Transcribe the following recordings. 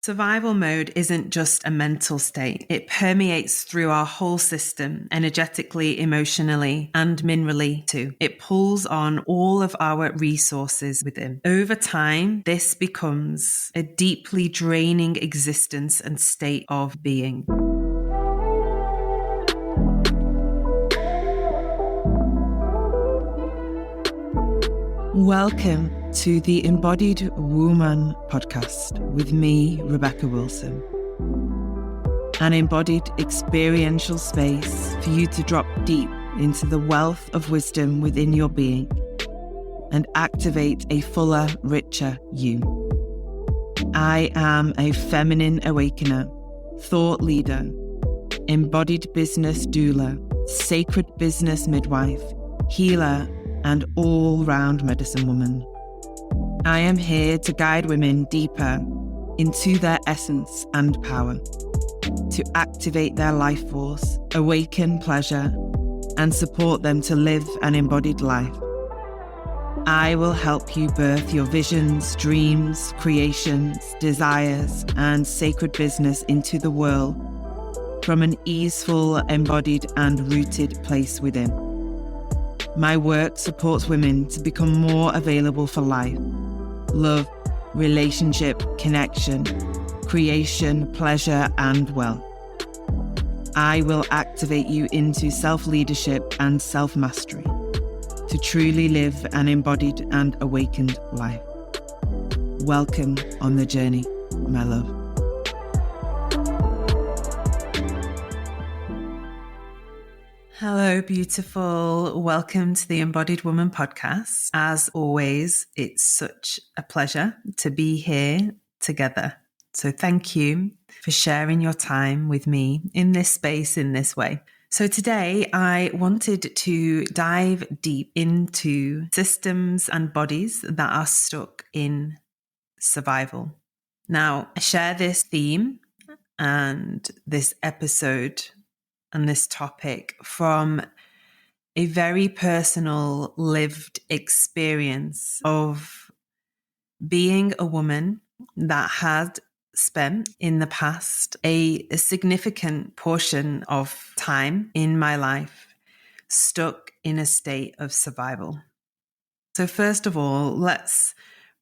Survival mode isn't just a mental state. It permeates through our whole system, energetically, emotionally, and minerally too. It pulls on all of our resources within. Over time, this becomes a deeply draining existence and state of being. Welcome to the Embodied Woman podcast with me, Rebecca Wilson. An embodied experiential space for you to drop deep into the wealth of wisdom within your being and activate a fuller, richer you. I am a feminine awakener, thought leader, embodied business doula, sacred business midwife, healer, and all-round medicine woman. I am here to guide women deeper into their essence and power, to activate their life force, awaken pleasure, and support them to live an embodied life. I will help you birth your visions, dreams, creations, desires, and sacred business into the world from an easeful, embodied, and rooted place within. My work supports women to become more available for life, love, relationship, connection, creation, pleasure, and wealth. I will activate you into self-leadership and self-mastery to truly live an embodied and awakened life. Welcome on the journey, my love. Hello, beautiful. Welcome to the Embodied Woman podcast. As always, it's such a pleasure to be here together. So thank you for sharing your time with me in this space, in this way. So today I wanted to dive deep into systems and bodies that are stuck in survival. Now, I share this theme and this episode and this topic from a very personal lived experience of being a woman that had spent in the past a significant portion of time in my life stuck in a state of survival. So first of all, let's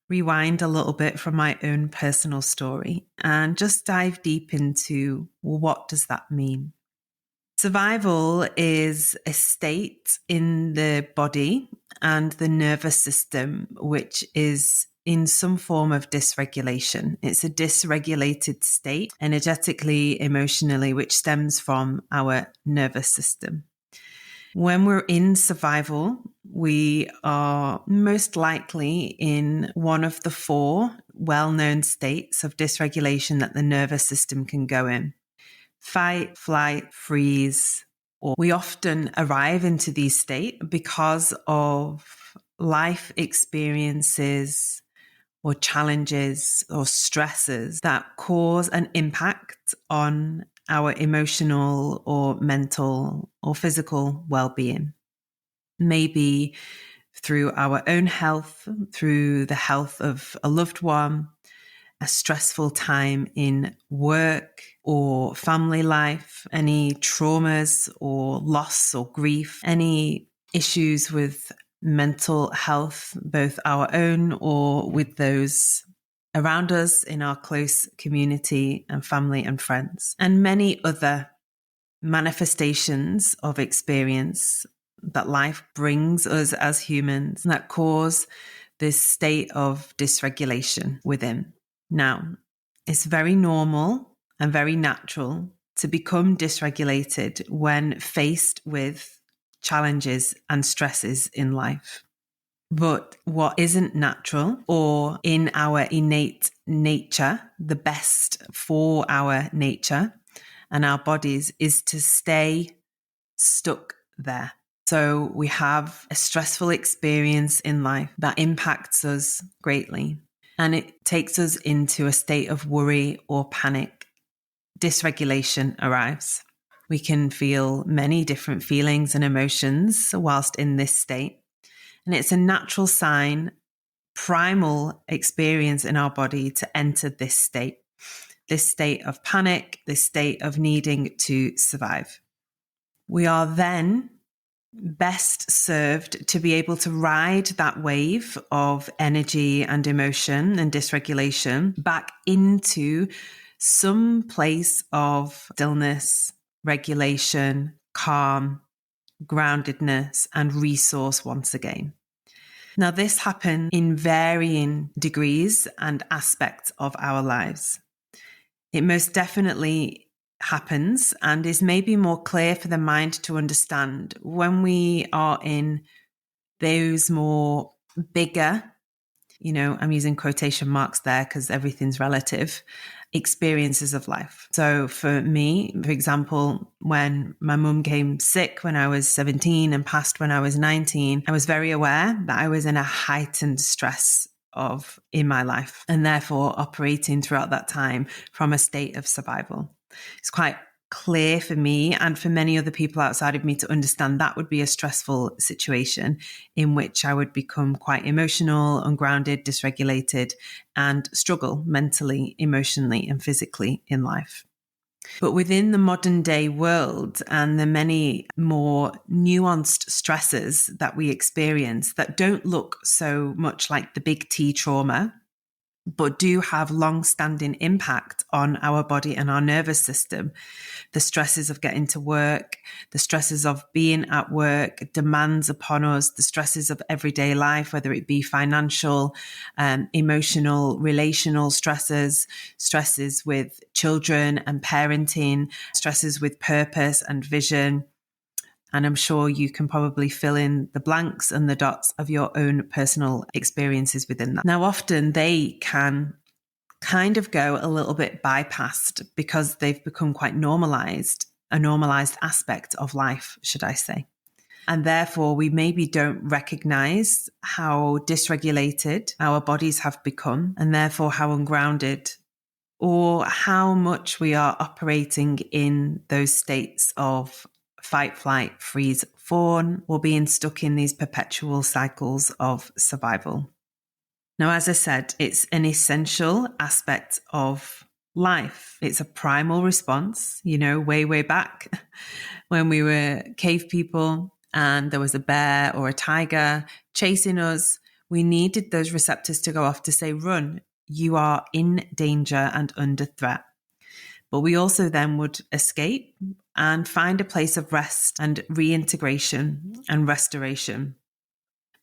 rewind a little bit from my own personal story and just dive deep into, well, what does that mean? Survival is a state in the body and the nervous system which is in some form of dysregulation. It's a dysregulated state, energetically, emotionally, which stems from our nervous system. When we're in survival, we are most likely in one of the four well-known states of dysregulation that the nervous system can go in. Fight, flight, freeze, or we often arrive into these states because of life experiences or challenges or stresses that cause an impact on our emotional or mental or physical well-being. Maybe through our own health, through the health of a loved one, a stressful time in work or family life, any traumas or loss or grief, any issues with mental health, both our own or with those around us in our close community and family and friends, and many other manifestations of experience that life brings us as humans that cause this state of dysregulation within. Now, it's very normal and very natural to become dysregulated when faced with challenges and stresses in life. But what isn't natural or in our innate nature, the best for our nature and our bodies, is to stay stuck there. So we have a stressful experience in life that impacts us greatly. And it takes us into a state of worry or panic. Dysregulation arrives. We can feel many different feelings and emotions whilst in this state. And it's a natural sign, primal experience in our body to enter this state. this state of panic, this state of needing to survive. We are then best served to be able to ride that wave of energy and emotion and dysregulation back into some place of stillness, regulation, calm, groundedness, and resource once again. Now, this happens in varying degrees and aspects of our lives. It most definitely happens and is maybe more clear for the mind to understand when we are in those more bigger, I'm using quotation marks there because everything's relative, experiences of life. So for me, for example, when my mum came sick when I was 17 and passed when I was 19, I was very aware that I was in a heightened stress in my life and therefore operating throughout that time from a state of survival. It's quite clear for me and for many other people outside of me to understand that would be a stressful situation in which I would become quite emotional, ungrounded, dysregulated, and struggle mentally, emotionally, and physically in life. But within the modern day world and the many more nuanced stresses that we experience that don't look so much like the big T trauma, but do have long-standing impact on our body and our nervous system. The stresses of getting to work, the stresses of being at work, demands upon us, the stresses of everyday life, whether it be financial, emotional, relational stresses with children and parenting, stresses with purpose and vision. And I'm sure you can probably fill in the blanks and the dots of your own personal experiences within that. Now, often they can kind of go a little bit bypassed because they've become quite normalized, a normalized aspect of life, should I say. And therefore, we maybe don't recognize how dysregulated our bodies have become and therefore how ungrounded or how much we are operating in those states of fight, flight, freeze, fawn, or being stuck in these perpetual cycles of survival. Now, as I said, it's an essential aspect of life. It's a primal response, way back when we were cave people and there was a bear or a tiger chasing us. We needed those receptors to go off to say, run, you are in danger and under threat. But we also then would escape and find a place of rest and reintegration and restoration.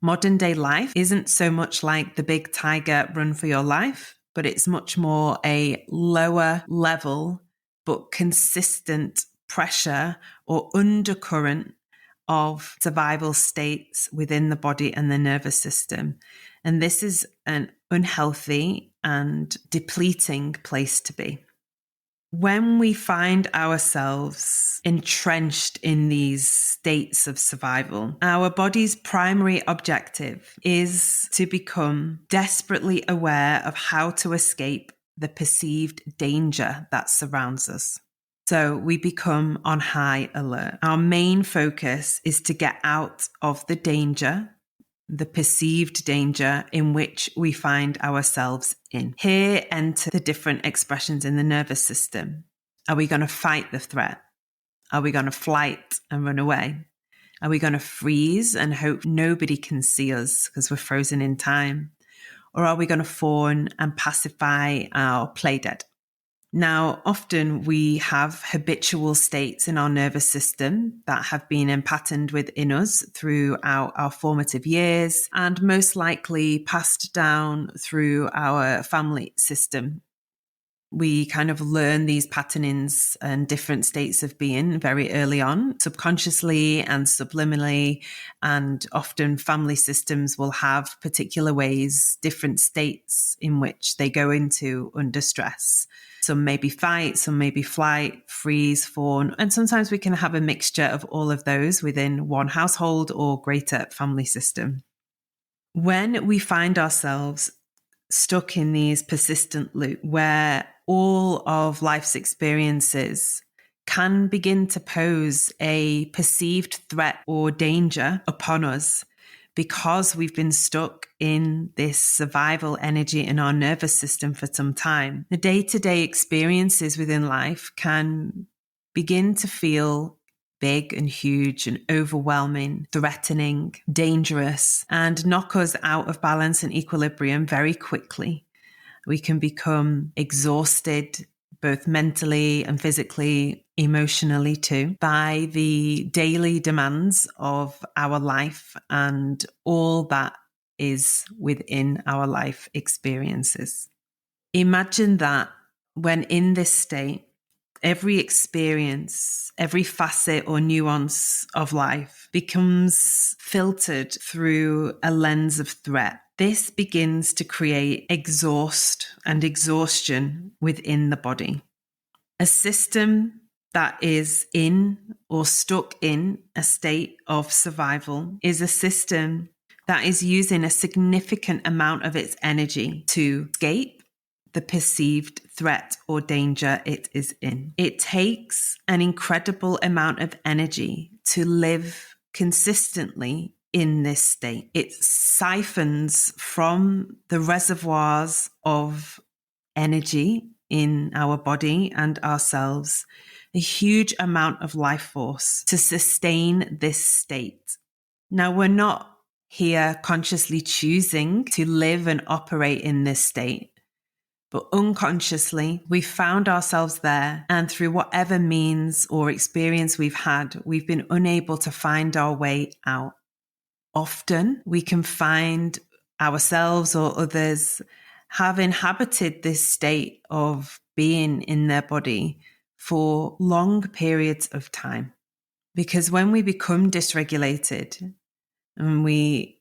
Modern day life isn't so much like the big tiger run for your life, but it's much more a lower level, but consistent pressure or undercurrent of survival states within the body and the nervous system. And this is an unhealthy and depleting place to be. When we find ourselves entrenched in these states of survival, our body's primary objective is to become desperately aware of how to escape the perceived danger that surrounds us. So we become on high alert. Our main focus is to get out of the danger, the perceived danger in which we find ourselves in. Here enter the different expressions in the nervous system. Are we going to fight the threat? Are we going to flight and run away? Are we going to freeze and hope nobody can see us because we're frozen in time? Or are we going to fawn and pacify or play dead? Now, often we have habitual states in our nervous system that have been patterned within us throughout our formative years and most likely passed down through our family system. We kind of learn these patternings and different states of being very early on, subconsciously and subliminally, and often family systems will have particular ways, different states in which they go into under stress. Some may be fight, some may be flight, freeze, fawn, and sometimes we can have a mixture of all of those within one household or greater family system. When we find ourselves stuck in these persistent loop where all of life's experiences can begin to pose a perceived threat or danger upon us, because we've been stuck in this survival energy in our nervous system for some time. The day-to-day experiences within life can begin to feel big and huge and overwhelming, threatening, dangerous, and knock us out of balance and equilibrium very quickly. We can become exhausted, both mentally and physically, emotionally too, by the daily demands of our life and all that is within our life experiences. Imagine that when in this state, every experience, every facet or nuance of life becomes filtered through a lens of threat. This begins to create exhaust and exhaustion within the body. A system that is in or stuck in a state of survival is a system that is using a significant amount of its energy to escape the perceived threat or danger it is in. It takes an incredible amount of energy to live consistently in this state. It siphons from the reservoirs of energy in our body and ourselves a huge amount of life force to sustain this state. Now, we're not here consciously choosing to live and operate in this state, but unconsciously, we found ourselves there, and through whatever means or experience we've had, we've been unable to find our way out. Often, we can find ourselves or others have inhabited this state of being in their body for long periods of time. Because when we become dysregulated and we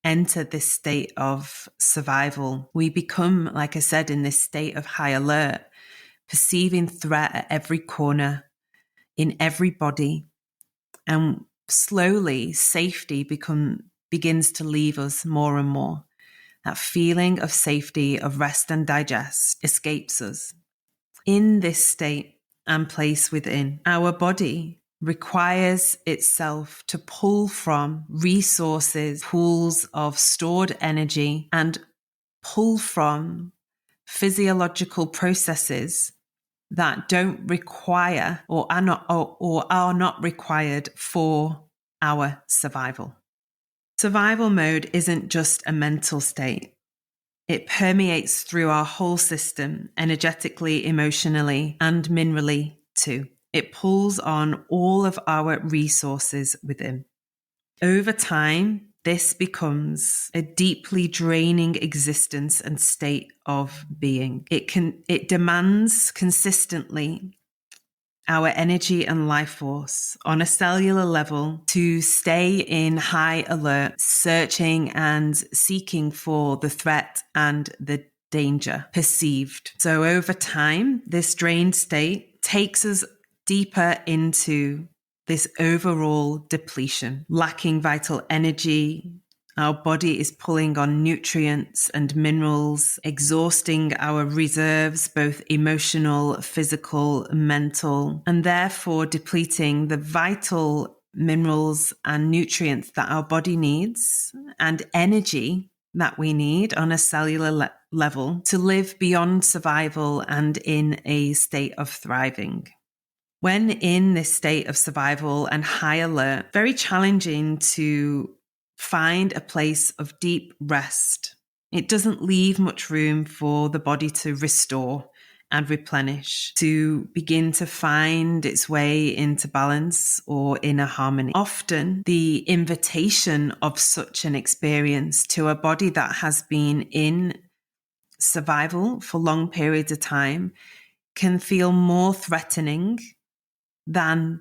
enter this state of survival, we become, like I said, in this state of high alert, perceiving threat at every corner, in every body, and slowly safety begins to leave us more and more. That feeling of safety, of rest and digest escapes us. In this state and place within, our body requires itself to pull from resources, pools of stored energy, and pull from physiological processes that don't require or are not required for our survival. Survival mode isn't just a mental state. It permeates through our whole system, energetically, emotionally, and minerally too. It pulls on all of our resources within. Over time, this becomes a deeply draining existence and state of being. It demands consistently our energy and life force on a cellular level to stay in high alert, searching and seeking for the threat and the danger perceived. So over time, this drained state takes us deeper into this overall depletion, lacking vital energy. Our body is pulling on nutrients and minerals, exhausting our reserves, both emotional, physical, mental, and therefore depleting the vital minerals and nutrients that our body needs and energy that we need on a cellular level to live beyond survival and in a state of thriving. When in this state of survival and high alert, very challenging to find a place of deep rest. It doesn't leave much room for the body to restore and replenish, to begin to find its way into balance or inner harmony. Often the invitation of such an experience to a body that has been in survival for long periods of time can feel more threatening than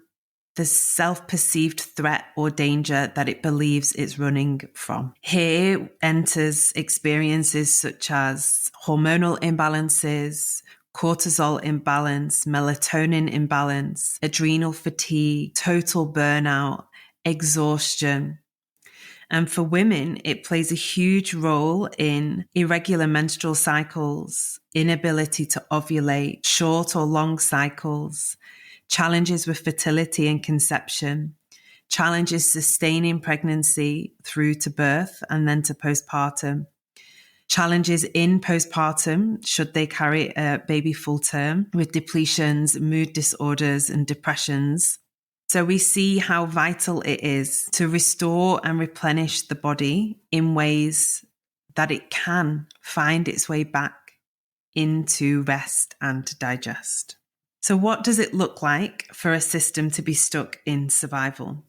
the self-perceived threat or danger that it believes it's running from. Here enters experiences such as hormonal imbalances, cortisol imbalance, melatonin imbalance, adrenal fatigue, total burnout, exhaustion. And for women, it plays a huge role in irregular menstrual cycles, inability to ovulate, short or long cycles, challenges with fertility and conception, challenges sustaining pregnancy through to birth and then to postpartum, challenges in postpartum should they carry a baby full term with depletions, mood disorders and depressions. So we see how vital it is to restore and replenish the body in ways that it can find its way back into rest and digest. So what does it look like for a system to be stuck in survival?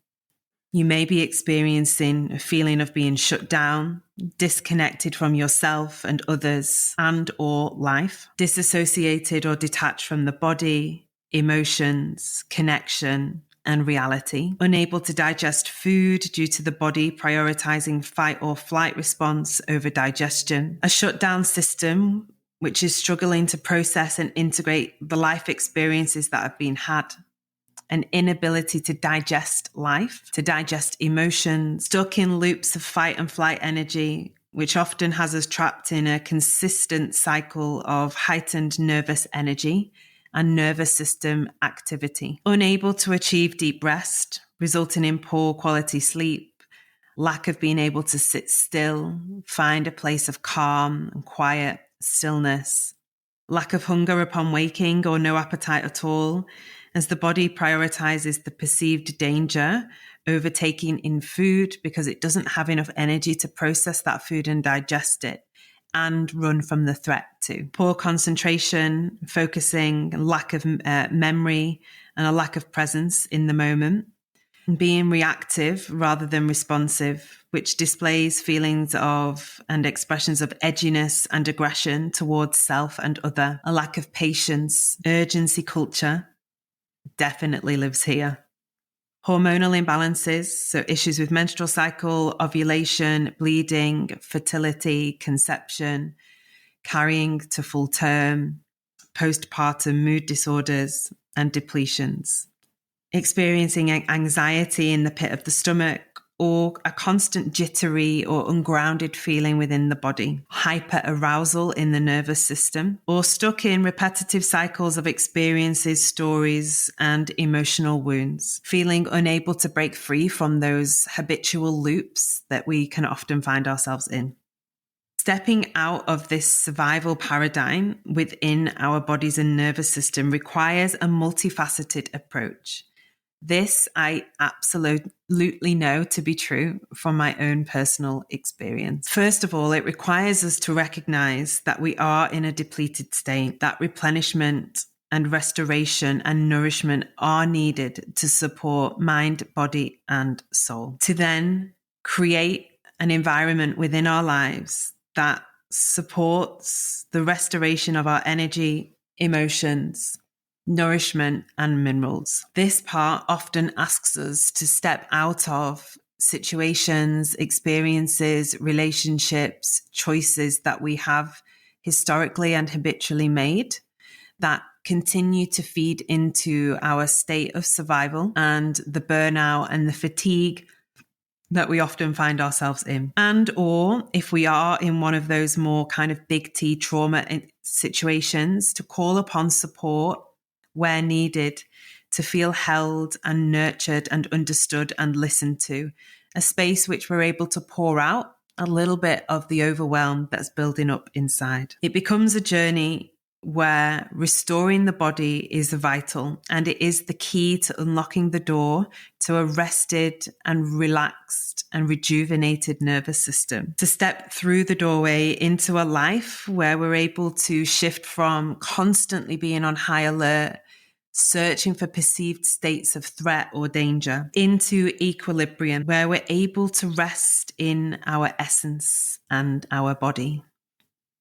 You may be experiencing a feeling of being shut down, disconnected from yourself and others and or life, disassociated or detached from the body, emotions, connection, and reality, unable to digest food due to the body prioritizing fight or flight response over digestion, a shutdown system which is struggling to process and integrate the life experiences that have been had, an inability to digest life, to digest emotions, stuck in loops of fight and flight energy, which often has us trapped in a consistent cycle of heightened nervous energy and nervous system activity, unable to achieve deep rest, resulting in poor quality sleep, lack of being able to sit still, find a place of calm and quiet, stillness, lack of hunger upon waking or no appetite at all, as the body prioritizes the perceived danger over taking in food because it doesn't have enough energy to process that food and digest it and run from the threat too. Poor concentration, focusing, lack of memory, and a lack of presence in the moment. Being reactive rather than responsive, which displays feelings of and expressions of edginess and aggression towards self and other. A lack of patience, urgency culture definitely lives here. Hormonal imbalances, so issues with menstrual cycle, ovulation, bleeding, fertility, conception, carrying to full term, postpartum mood disorders, and depletions. Experiencing anxiety in the pit of the stomach, or a constant jittery or ungrounded feeling within the body, hyperarousal in the nervous system, or stuck in repetitive cycles of experiences, stories, and emotional wounds, feeling unable to break free from those habitual loops that we can often find ourselves in. Stepping out of this survival paradigm within our bodies and nervous system requires a multifaceted approach. This I absolutely know to be true from my own personal experience. First of all, it requires us to recognize that we are in a depleted state, that replenishment and restoration and nourishment are needed to support mind, body, and soul. To then create an environment within our lives that supports the restoration of our energy, emotions, nourishment, and minerals. This part often asks us to step out of situations, experiences, relationships, choices that we have historically and habitually made that continue to feed into our state of survival and the burnout and the fatigue that we often find ourselves in. And or if we are in one of those more kind of big T trauma situations, to call upon support where needed, to feel held and nurtured and understood and listened to, a space which we're able to pour out a little bit of the overwhelm that's building up inside. It becomes a journey where restoring the body is vital, and it is the key to unlocking the door to a rested and relaxed and rejuvenated nervous system, to step through the doorway into a life where we're able to shift from constantly being on high alert, searching for perceived states of threat or danger, into equilibrium, where we're able to rest in our essence and our body,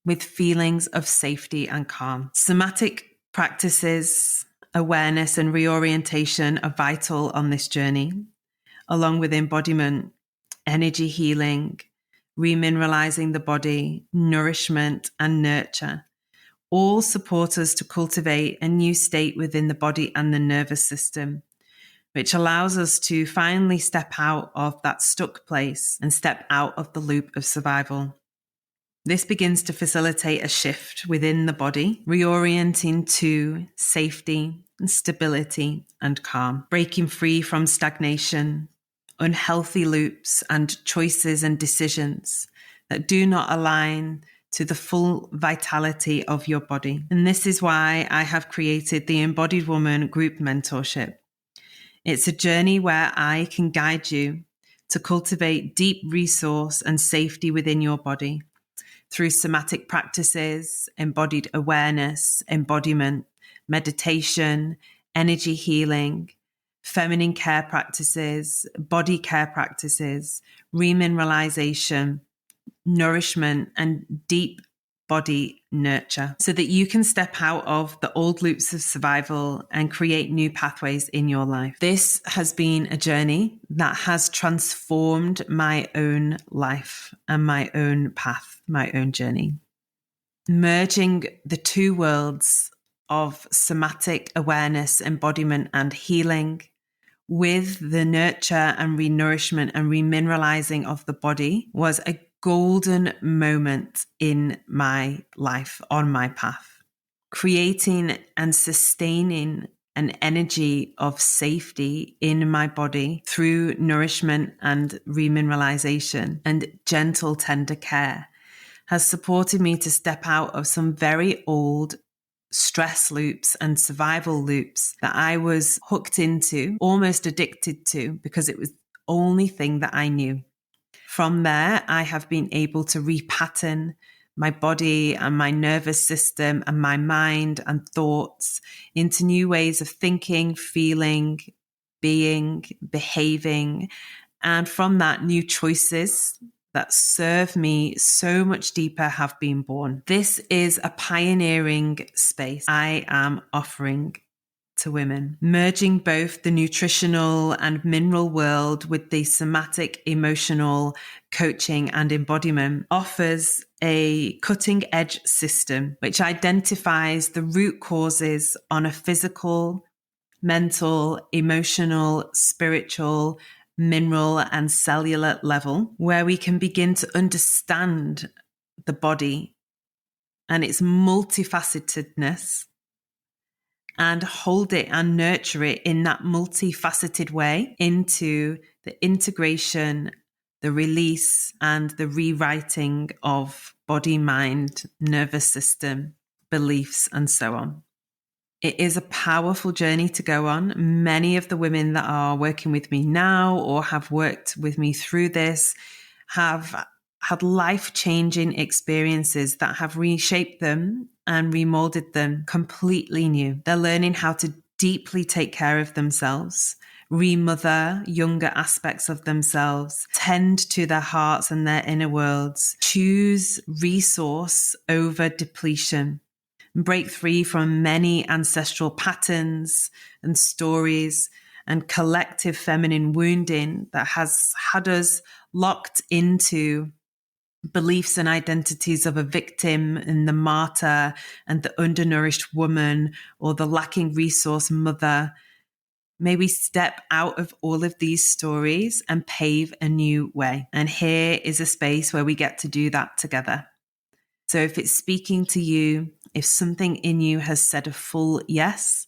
with feelings of safety and calm. Somatic practices, awareness, and reorientation are vital on this journey, along with embodiment, energy healing, remineralizing the body, nourishment, and nurture. All support us to cultivate a new state within the body and the nervous system, which allows us to finally step out of that stuck place and step out of the loop of survival. This begins to facilitate a shift within the body, reorienting to safety, stability, and calm, breaking free from stagnation, unhealthy loops and choices and decisions that do not align to the full vitality of your body. And this is why I have created the Embodied Woman Group Mentorship. It's a journey where I can guide you to cultivate deep resource and safety within your body through somatic practices, embodied awareness, embodiment, meditation, energy healing, feminine care practices, body care practices, remineralization, nourishment, and deep body nurture so that you can step out of the old loops of survival and create new pathways in your life. This has been a journey that has transformed my own life and my own path, my own journey. Merging the two worlds of somatic awareness, embodiment, and healing with the nurture and renourishment and remineralizing of the body was a golden moment in my life, on my path. Creating and sustaining an energy of safety in my body through nourishment and remineralization and gentle, tender care has supported me to step out of some very old stress loops and survival loops that I was hooked into, almost addicted to, because it was the only thing that I knew. From there, I have been able to repattern my body and my nervous system and my mind and thoughts into new ways of thinking, feeling, being, behaving. And from that, new choices that serve me so much deeper have been born. This is a pioneering space I am offering to women, merging both the nutritional and mineral world with the somatic, emotional coaching and embodiment, offers a cutting edge system which identifies the root causes on a physical, mental, emotional, spiritual, mineral and cellular level, where we can begin to understand the body and its multifacetedness and hold it and nurture it in that multifaceted way into the integration, the release, and the rewriting of body, mind, nervous system, beliefs, and so on. It is a powerful journey to go on. Many of the women that are working with me now or have worked with me through this have had life-changing experiences that have reshaped them and remolded them completely new. They're learning how to deeply take care of themselves, remother younger aspects of themselves, tend to their hearts and their inner worlds, choose resource over depletion, break free from many ancestral patterns and stories and collective feminine wounding that has had us locked into beliefs and identities of a victim and the martyr and the undernourished woman or the lacking resource mother. May we step out of all of these stories and pave a new way. And here is a space where we get to do that together. So if it's speaking to you, if something in you has said a full yes,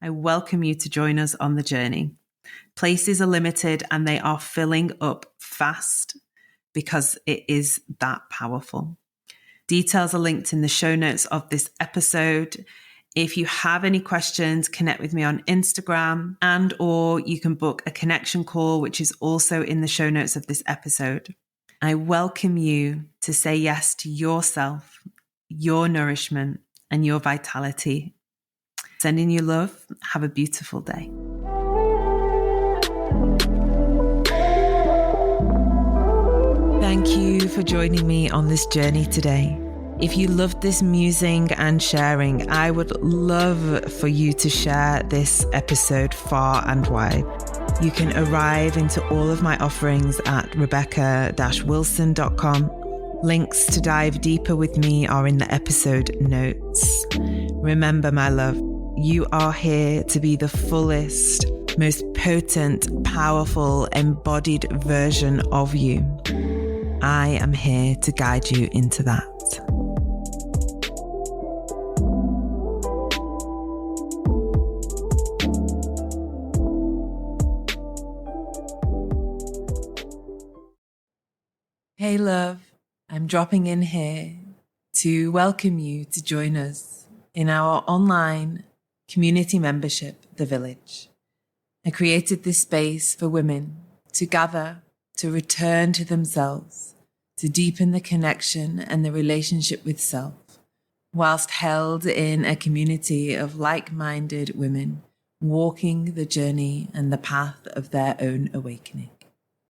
I welcome you to join us on the journey. Places are limited and they are filling up fast because it is that powerful. Details are linked in the show notes of this episode. If you have any questions, connect with me on Instagram or you can book a connection call, which is also in the show notes of this episode. I welcome you to say yes to yourself, your nourishment, and your vitality. Sending you love. Have a beautiful day. Thank you for joining me on this journey today. If you loved this musing and sharing, I would love for you to share this episode far and wide. You can arrive into all of my offerings at rebecca-wilson.com. Links to dive deeper with me are in the episode notes. Remember, my love, you are here to be the fullest, most potent, powerful, embodied version of you. I am here to guide you into that. Hey love, I'm dropping in here to welcome you to join us in our online community membership, The Village. I created this space for women to gather, to return to themselves, to deepen the connection and the relationship with self, whilst held in a community of like-minded women walking the journey and the path of their own awakening.